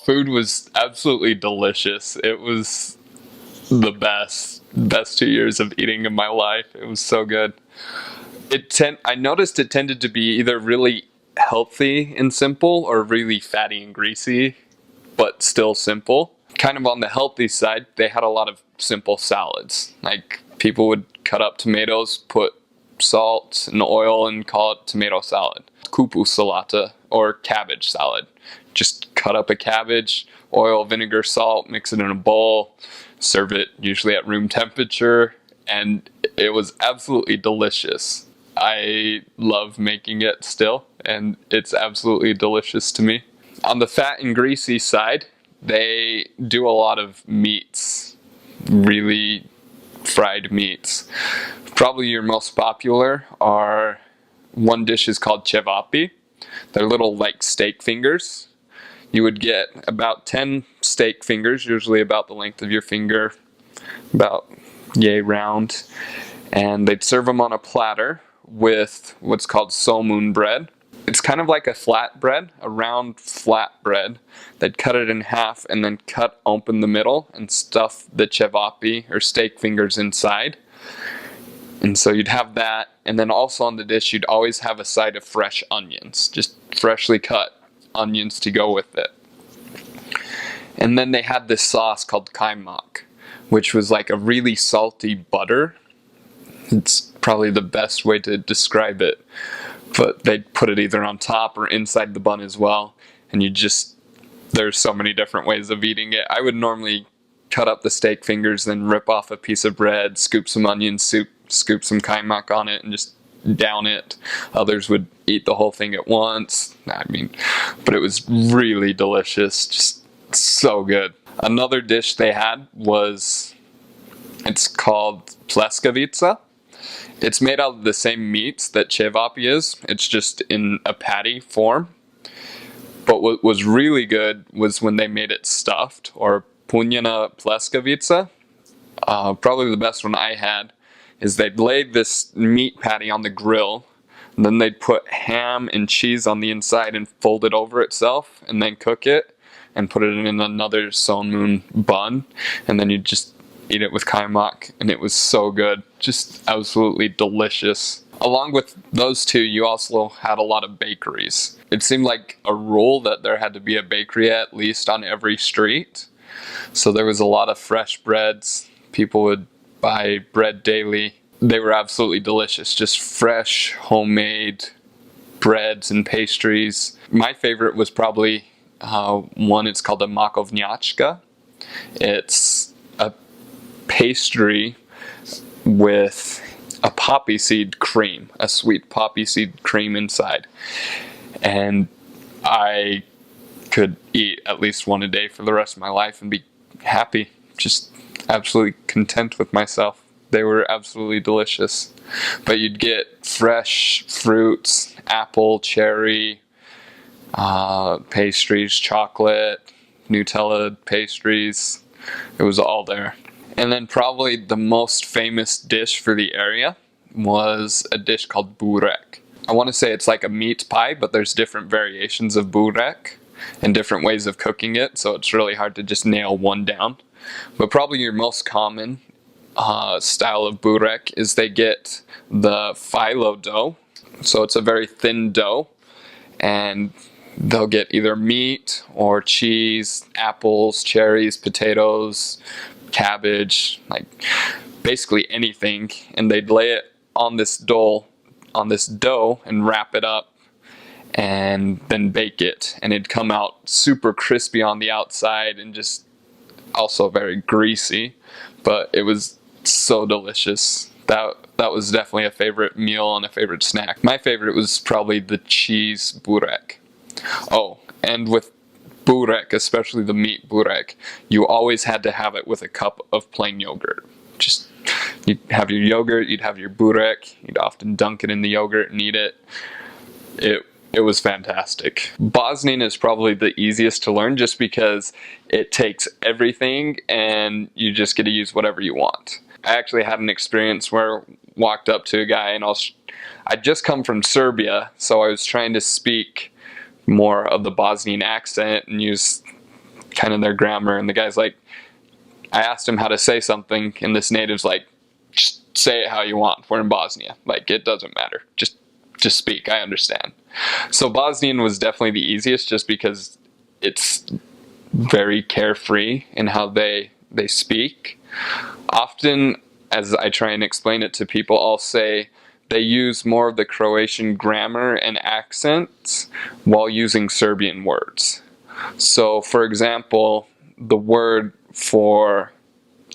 Food was absolutely delicious. It was the best 2 years of eating in my life. It was so good. I noticed it tended to be either really healthy and simple or really fatty and greasy, but still simple. Kind of on the healthy side, they had a lot of simple salads. Like people would cut up tomatoes, put salt and oil and call it tomato salad. Kupu salata or cabbage salad. Just cut up a cabbage, oil, vinegar, salt, mix it in a bowl, serve it usually at room temperature, and it was absolutely delicious. I love making it still, and it's absolutely delicious to me. On the fat and greasy side, they do a lot of meats, really fried meats. Probably your most popular are, one dish is called cevapi. They're little like steak fingers. You would get about 10 steak fingers, usually about the length of your finger, about yay round, and they'd serve them on a platter with what's called somun bread. It's kind of like a flat bread, a round flat bread. They'd cut it in half and then cut open the middle and stuff the cevapi or steak fingers inside. And so you'd have that, and then also on the dish you'd always have a side of fresh onions, just freshly cut onions to go with it. And then they had this sauce called kaimak, which was like a really salty butter. It's probably the best way to describe it. But they'd put it either on top or inside the bun as well. And there's so many different ways of eating it. I would normally cut up the steak fingers, then rip off a piece of bread, scoop some onion soup, scoop some kaimak on it, and just down it. Others would eat the whole thing at once. But it was really delicious, just so good. Another dish they had it's called pleskavica. It's made out of the same meats that cevapi is. It's just in a patty form. But what was really good was when they made it stuffed, or punjena pleskavica. Probably the best one I had is they'd lay this meat patty on the grill, and then they'd put ham and cheese on the inside and fold it over itself, and then cook it and put it in another somun bun, and then you'd just eat it with kaimak, and it was so good. Just absolutely delicious. Along with those two, you also had a lot of bakeries. It seemed like a rule that there had to be a bakery at least on every street. So there was a lot of fresh breads. People would buy bread daily. They were absolutely delicious. Just fresh, homemade breads and pastries. My favorite was probably one, it's called a makovnjačka. It's a pastry with a poppy seed cream, a sweet poppy seed cream inside. And I could eat at least one a day for the rest of my life and be happy, just absolutely content with myself. They were absolutely delicious. But you'd get fresh fruits, apple, cherry, pastries, chocolate, Nutella pastries. It was all there. And then probably the most famous dish for the area was a dish called burek. I want to say it's like a meat pie, but there's different variations of burek and different ways of cooking it, so it's really hard to just nail one down. But probably your most common style of burek is they get the phyllo dough. So it's a very thin dough, and they'll get either meat or cheese, apples, cherries, potatoes, cabbage, like basically anything, and they'd lay it on this dough and wrap it up and then bake it, and it'd come out super crispy on the outside and just also very greasy, but it was so delicious. That was definitely a favorite meal and a favorite snack. My favorite was probably the cheese burek. Oh, and with burek, especially the meat burek, you always had to have it with a cup of plain yogurt. Just, you'd have your yogurt, you'd have your burek, you'd often dunk it in the yogurt and eat it. It was fantastic. Bosnian is probably the easiest to learn just because it takes everything and you just get to use whatever you want. I actually had an experience where I walked up to a guy and I'd just come from Serbia, so I was trying to speak more of the Bosnian accent and use kind of their grammar. And the guy's like, I asked him how to say something, and this native's like, just say it how you want. We're in Bosnia. Like, it doesn't matter. Just speak. I understand. So Bosnian was definitely the easiest, just because it's very carefree in how they speak. Often, as I try and explain it to people, I'll say they use more of the Croatian grammar and accents while using Serbian words. So, for example, the word for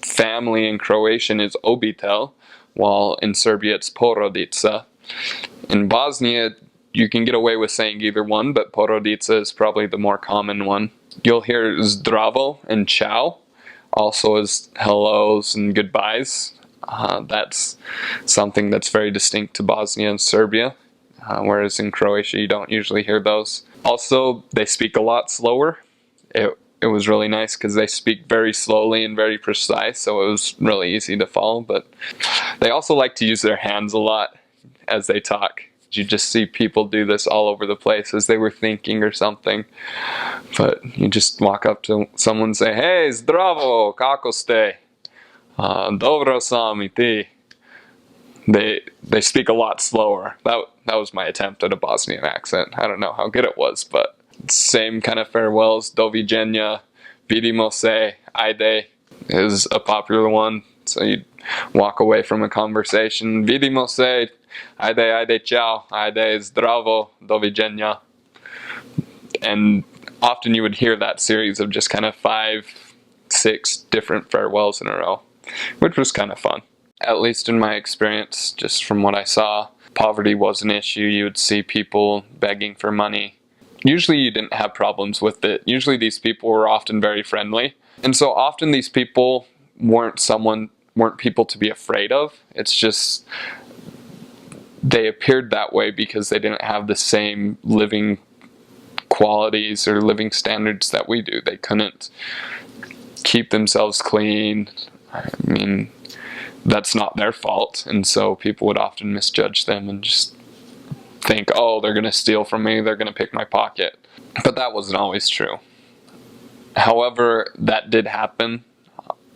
family in Croatian is obitel, while in Serbia it's porodica. In Bosnia, you can get away with saying either one, but porodica is probably the more common one. You'll hear zdravo and ciao, also as hellos and goodbyes. That's something that's very distinct to Bosnia and Serbia, whereas in Croatia you don't usually hear those. Also, they speak a lot slower. It was really nice because they speak very slowly and very precise, so it was really easy to follow. But they also like to use their hands a lot as they talk. You just see people do this all over the place as they were thinking or something. But you just walk up to someone and say, "Hey, zdravo, kako ste? Dobro sam I ti." They speak a lot slower. That was my attempt at a Bosnian accent. I don't know how good it was, but same kind of farewells. Doviđenja, vidimo se, ajde is a popular one. So you walk away from a conversation. Vidimo se, ajde, ciao, ajde, zdravo, doviđenja. And often you would hear that series of just kind of 5, 6 different farewells in a row, which was kind of fun. At least in my experience, just from what I saw, poverty was an issue. You would see people begging for money. Usually you didn't have problems with it. Usually these people were often very friendly. And so often these people weren't people to be afraid of. It's just they appeared that way because they didn't have the same living qualities or living standards that we do. They couldn't keep themselves clean. I mean, that's not their fault. And so people would often misjudge them and just think, oh, they're going to steal from me, they're going to pick my pocket. But that wasn't always true. However, that did happen.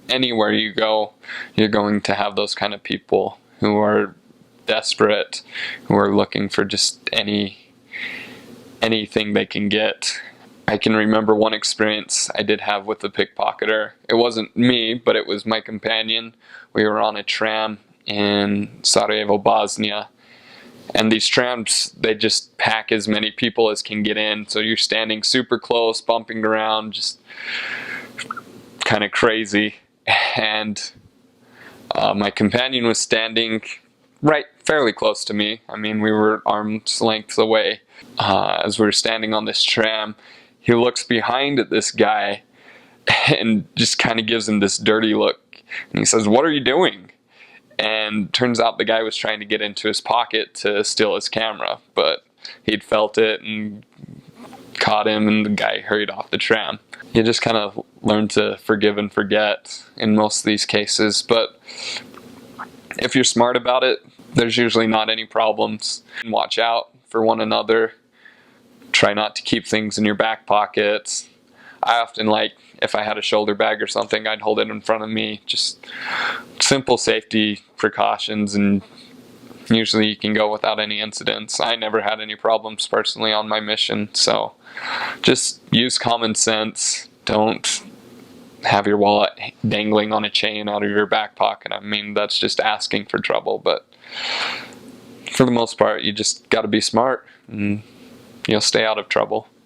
Anywhere you go, you're going to have those kind of people who are desperate, who are looking for just anything they can get. I can remember one experience I did have with a pickpocketer. It wasn't me, but it was my companion. We were on a tram in Sarajevo, Bosnia. And these trams, they just pack as many people as can get in. So you're standing super close, bumping around, just kind of crazy. And my companion was standing fairly close to me. I mean, we were arm's length away. As we were standing on this tram, he looks behind at this guy and just kind of gives him this dirty look. And he says, "What are you doing?" And turns out the guy was trying to get into his pocket to steal his camera, but he'd felt it and caught him, and the guy hurried off the tram. You just kind of learn to forgive and forget in most of these cases, but if you're smart about it, there's usually not any problems. Watch out for one another. Try not to keep things in your back pockets. I often, if I had a shoulder bag or something, I'd hold it in front of me. Just simple safety precautions, and usually you can go without any incidents. I never had any problems personally on my mission, so just use common sense. Don't have your wallet dangling on a chain out of your back pocket. I mean, that's just asking for trouble, but for the most part, you just got to be smart and you'll stay out of trouble.